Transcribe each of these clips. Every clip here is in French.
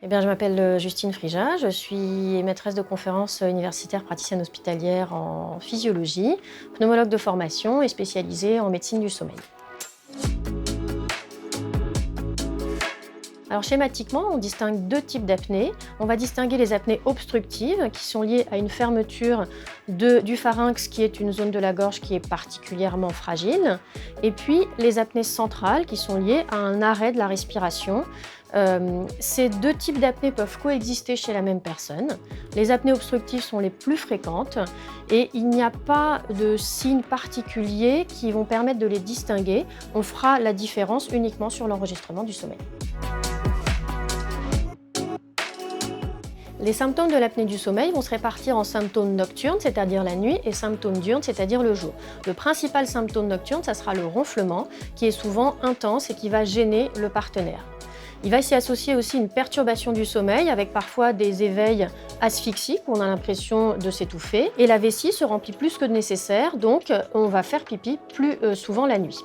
Eh bien, je m'appelle Justine Frija, je suis maîtresse de conférences universitaire praticienne hospitalière en physiologie, pneumologue de formation et spécialisée en médecine du sommeil. Alors schématiquement, on distingue deux types d'apnées. On va distinguer les apnées obstructives qui sont liées à une fermeture du pharynx qui est une zone de la gorge qui est particulièrement fragile. Et puis les apnées centrales qui sont liées à un arrêt de la respiration. Ces deux types d'apnées peuvent coexister chez la même personne. Les apnées obstructives sont les plus fréquentes et il n'y a pas de signes particuliers qui vont permettre de les distinguer. On fera la différence uniquement sur l'enregistrement du sommeil. Les symptômes de l'apnée du sommeil vont se répartir en symptômes nocturnes, c'est-à-dire la nuit, et symptômes diurnes, c'est-à-dire le jour. Le principal symptôme nocturne, ça sera le ronflement, qui est souvent intense et qui va gêner le partenaire. Il va s'y associer aussi une perturbation du sommeil avec parfois des éveils asphyxiques où on a l'impression de s'étouffer. Et la vessie se remplit plus que nécessaire, donc on va faire pipi plus souvent la nuit.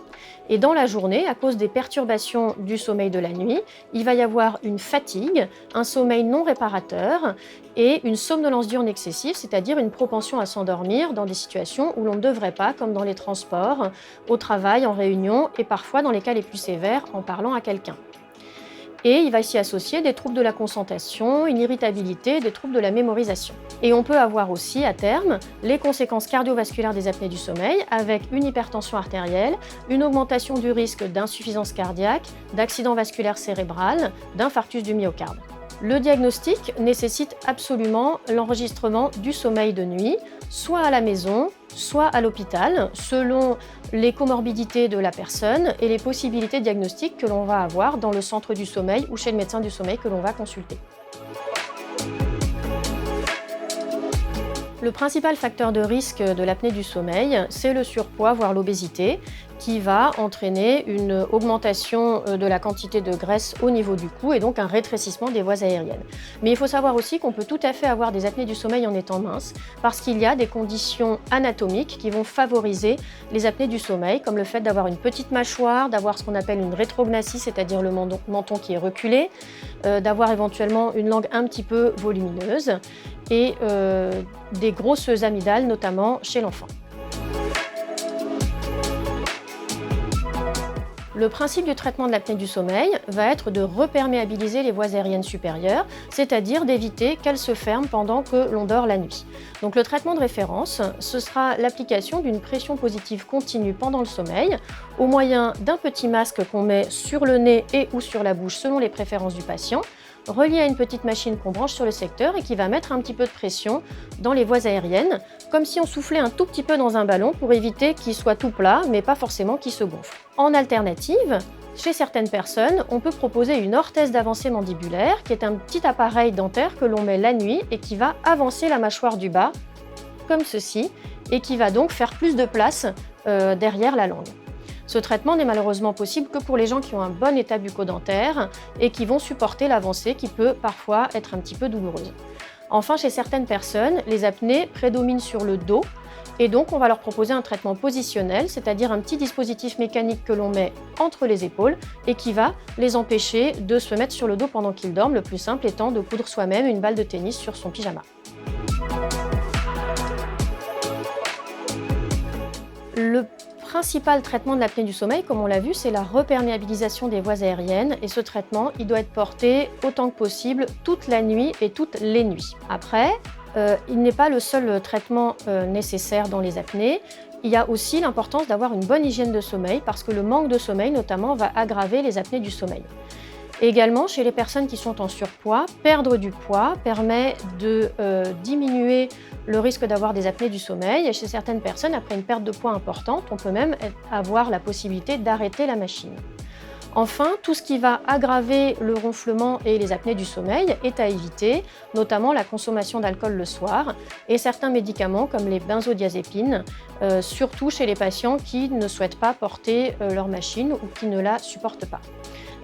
Et dans la journée, à cause des perturbations du sommeil de la nuit, il va y avoir une fatigue, un sommeil non réparateur et une somnolence diurne excessive, c'est-à-dire une propension à s'endormir dans des situations où l'on ne devrait pas, comme dans les transports, au travail, en réunion et parfois dans les cas les plus sévères en parlant à quelqu'un. Et il va s'y associer des troubles de la concentration, une irritabilité, des troubles de la mémorisation. Et on peut avoir aussi, à terme, les conséquences cardiovasculaires des apnées du sommeil avec une hypertension artérielle, une augmentation du risque d'insuffisance cardiaque, d'accident vasculaire cérébral, d'infarctus du myocarde. Le diagnostic nécessite absolument l'enregistrement du sommeil de nuit, soit à la maison, soit à l'hôpital, selon les comorbidités de la personne et les possibilités diagnostiques que l'on va avoir dans le centre du sommeil ou chez le médecin du sommeil que l'on va consulter. Le principal facteur de risque de l'apnée du sommeil, c'est le surpoids, voire l'obésité, qui va entraîner une augmentation de la quantité de graisse au niveau du cou et donc un rétrécissement des voies aériennes. Mais il faut savoir aussi qu'on peut tout à fait avoir des apnées du sommeil en étant mince parce qu'il y a des conditions anatomiques qui vont favoriser les apnées du sommeil, comme le fait d'avoir une petite mâchoire, d'avoir ce qu'on appelle une rétrognatsie, c'est-à-dire le menton qui est reculé, d'avoir éventuellement une langue un petit peu volumineuse et des grosses amygdales, notamment chez l'enfant. Le principe du traitement de l'apnée du sommeil va être de reperméabiliser les voies aériennes supérieures, c'est-à-dire d'éviter qu'elles se ferment pendant que l'on dort la nuit. Donc le traitement de référence, ce sera l'application d'une pression positive continue pendant le sommeil, au moyen d'un petit masque qu'on met sur le nez et ou sur la bouche selon les préférences du patient, relié à une petite machine qu'on branche sur le secteur et qui va mettre un petit peu de pression dans les voies aériennes, comme si on soufflait un tout petit peu dans un ballon pour éviter qu'il soit tout plat, mais pas forcément qu'il se gonfle. En alternative, chez certaines personnes, on peut proposer une orthèse d'avancée mandibulaire, qui est un petit appareil dentaire que l'on met la nuit et qui va avancer la mâchoire du bas, comme ceci, et qui va donc faire plus de place derrière la langue. Ce traitement n'est malheureusement possible que pour les gens qui ont un bon état bucco-dentaire et qui vont supporter l'avancée qui peut parfois être un petit peu douloureuse. Enfin, chez certaines personnes, les apnées prédominent sur le dos et donc on va leur proposer un traitement positionnel, c'est-à-dire un petit dispositif mécanique que l'on met entre les épaules et qui va les empêcher de se mettre sur le dos pendant qu'ils dorment, le plus simple étant de coudre soi-même une balle de tennis sur son pyjama. Le principal traitement de l'apnée du sommeil, comme on l'a vu, c'est la reperméabilisation des voies aériennes et ce traitement, il doit être porté autant que possible toute la nuit et toutes les nuits. Après, il n'est pas le seul traitement nécessaire dans les apnées. Il y a aussi l'importance d'avoir une bonne hygiène de sommeil parce que le manque de sommeil, notamment, va aggraver les apnées du sommeil. Également, chez les personnes qui sont en surpoids, perdre du poids permet de diminuer le risque d'avoir des apnées du sommeil. Et chez certaines personnes, après une perte de poids importante, on peut même avoir la possibilité d'arrêter la machine. Enfin, tout ce qui va aggraver le ronflement et les apnées du sommeil est à éviter, notamment la consommation d'alcool le soir et certains médicaments comme les benzodiazépines, surtout chez les patients qui ne souhaitent pas porter leur machine ou qui ne la supportent pas.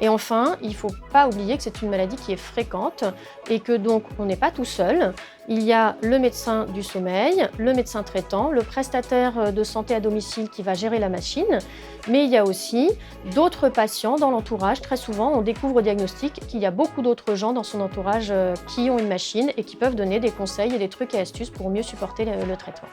Et enfin, il ne faut pas oublier que c'est une maladie qui est fréquente et que donc on n'est pas tout seul. Il y a le médecin du sommeil, le médecin traitant, le prestataire de santé à domicile qui va gérer la machine Mais il y a aussi d'autres patients dans l'entourage. Très souvent, on découvre au diagnostic qu'il y a beaucoup d'autres gens dans son entourage qui ont une machine et qui peuvent donner des conseils et des trucs et astuces pour mieux supporter le traitement.